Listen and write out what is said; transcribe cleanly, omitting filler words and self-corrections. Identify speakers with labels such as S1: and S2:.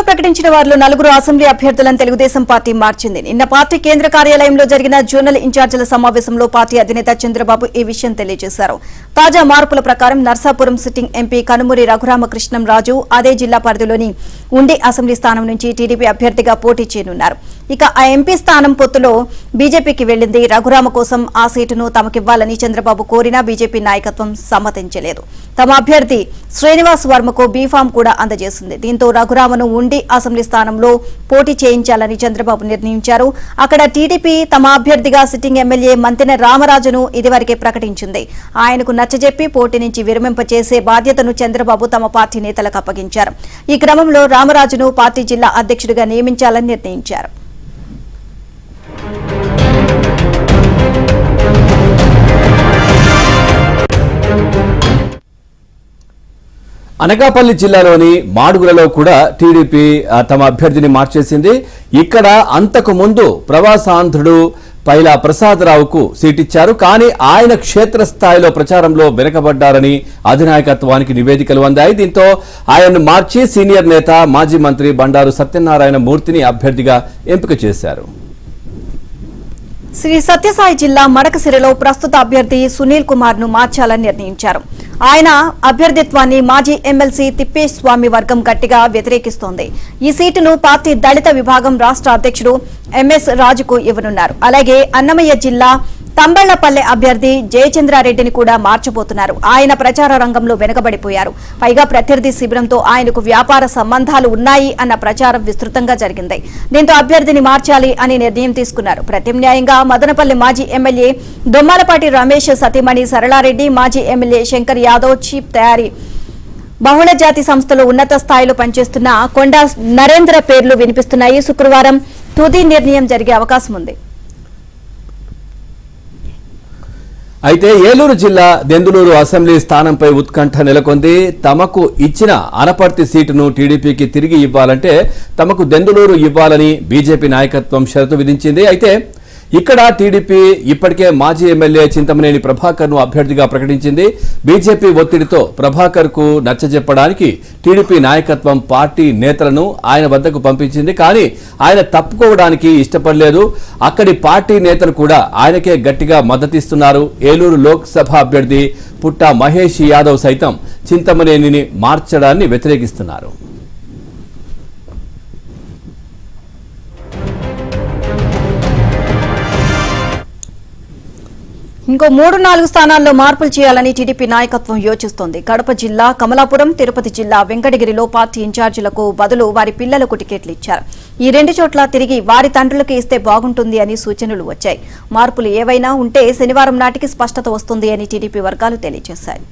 S1: ప్రకటించిన వారిలో 4 అసెంబ్లీ అభ్యర్థులను తెలుగుదేశం పార్టీ మార్చింది. నిన్న పార్టీ కేంద్ర కార్యాలయంలో జరిగిన జోనల్ ఇన్ఛార్జీల సమావేశంలో పార్టీ అధినేత చంద్రబాబు ఈ విషయం తెలియజేశారు. తాజా మార్పుల ప్రకారం నర్సాపురం సిట్టింగ్ ఎంపీ కనుమూరి రఘురామకృష్ణంరాజు అదే జిల్లా పరిధిలోని ఉండి అసెంబ్లీ స్థానం నుంచి టీడీపీ అభ్యర్థిగా పోటీ చేయనున్నారు. ఇక ఆ ఎంపీ స్థానం పొత్తులో బీజేపీకి వెళ్లింది. రఘురామ కోసం ఆ సీటును తమకివ్వాలని చంద్రబాబు కోరినా బీజేపీ నాయకత్వం సమ్మతించలేదు. తమ అభ్యర్థి శ్రీనివాస్ వర్మకు బీఫామ్ కూడా అందజేసింది. దీంతో రఘురామను ఉండి అసెంబ్లీ స్థానంలో పోటీ చేయించాలని చంద్రబాబు నిర్ణయించారు. అక్కడ టీడీపీ తమ అభ్యర్థిగా సిట్టింగ్ ఎమ్మెల్యే మంతెన రామరాజును ఇదివరకే ప్రకటించింది. ఆయనకు నచ్చజెప్పి పోటీ నుంచి విరమింపచేసే బాధ్యతను చంద్రబాబు తమ పార్టీ నేతలకు అప్పగించారు. ఈ క్రమంలో రామరాజును పార్టీ జిల్లా అధ్యక్షుడిగా నియమించాలని నిర్ణయించారు.
S2: అనకాపల్లి జిల్లాలోని మాడుగులలో కూడా టీడీపీ తమ అభ్యర్థిని మార్చేసింది. ఇక్కడ అంతకు ముందు ప్రవాసాంధ్రుడు పైలా ప్రసాదరావుకు సీటిచ్చారు. కానీ ఆయన క్షేత్రస్థాయిలో ప్రచారంలో వెనకబడ్డారని అధినాయకత్వానికి నివేదికలు అందాయి. దీంతో ఆయన్ను మార్చి సీనియర్ నేత మాజీ మంత్రి బండారు సత్యనారాయణ మూర్తిని అభ్యర్థిగా ఎంపిక చేశారు.
S1: శ్రీ సత్యసాయి జిల్లా మడకసిరిలో ప్రస్తుత అభ్యర్థి సునీల్ కుమార్ ను మార్చాలని నిర్ణయించారు. ఆయన అభ్యర్థిత్వాన్ని మాజీ ఎమ్మెల్సీ తిప్పేస్వామి వర్గం గట్టిగా వ్యతిరేకిస్తోంది. ఈ సీటును పార్టీ దళిత విభాగం రాష్ట్ర అధ్యక్షుడు ఎంఎస్ రాజుకు ఇవ్వనున్నారు. అలాగే అన్నమయ్య జిల్లా తంబళ్లపల్లె అభ్యర్థి జయచంద్రారెడ్డిని కూడా మార్చబోతున్నారు. ఆయన ప్రచార రంగంలో వెనుకబడిపోయారు. పైగా ప్రత్యర్థి శిబిరంతో ఆయనకు వ్యాపార సంబంధాలు ఉన్నాయి అన్న ప్రచారం విస్తృతంగా జరిగింది. దీంతో అభ్యర్థిని మార్చాలి అని నిర్ణయం తీసుకున్నారు. ప్రత్యామ్నాయంగా మదనపల్లి మాజీ ఎమ్మెల్యే దొమ్మలపాటి రమేష్ సతీమణి సరళారెడ్డి, మాజీ ఎమ్మెల్యే శంకర్ యాదవ్ చీప్ తయారీ బహుళ జాతి సంస్థలో ఉన్నత స్థాయిలో పనిచేస్తున్న కొండా నరేంద్ర పేర్లు వినిపిస్తున్నాయి. శుక్రవారం తుది నిర్ణయం జరిగే అవకాశం ఉంది.
S2: అయితే ఏలూరు జిల్లా దెందులూరు అసెంబ్లీ స్థానంపై ఉత్కంఠ నెలకొంది. తమకు ఇచ్చిన అనపర్తి సీటును టీడీపీకి తిరిగి ఇవ్వాలంటే తమకు దెందులూరు ఇవ్వాలని బీజేపీ నాయకత్వం షరతు విధించింది. అయితే ఇక్కడ టీడీపీ ఇప్పటికే మాజీ ఎమ్మెల్యే చింతమనేని ప్రభాకర్ ను అభ్యర్థిగా ప్రకటించింది. బీజేపీ ఒత్తిడితో ప్రభాకర్ కు నచ్చజెప్పడానికి టీడీపీ నాయకత్వం పార్టీ నేతలను ఆయన వద్దకు పంపించింది. కానీ ఆయన తప్పుకోవడానికి ఇష్టపడలేదు. అక్కడి పార్టీ నేతలు కూడా ఆయనకే గట్టిగా మద్దతిస్తున్నారు. ఏలూరు లోక్సభ అభ్యర్థి పుట్ట మహేష్ యాదవ్ సైతం చింతమనేనిని మార్చడాన్ని వ్యతిరేకిస్తున్నారు.
S1: ఇంకో 3-4 స్థానాల్లో మార్పులు చేయాలని టీడీపీ నాయకత్వం యోచిస్తోంది. కడప జిల్లా కమలాపురం, తిరుపతి జిల్లా వెంకటగిరిలో పార్టీ ఇన్ఛార్జీలకు బదులు వారి పిల్లలకు టికెట్లు ఇచ్చారు. ఈ 2 చోట్ల తిరిగి వారి తండ్రులకు ఇస్తే బాగుంటుంది అని సూచనలు వచ్చాయి. మార్పులు ఏవైనా ఉంటే శనివారం నాటికి స్పష్టత వస్తుంది అని టీడీపీ వర్గాలు తెలియజేశాయి.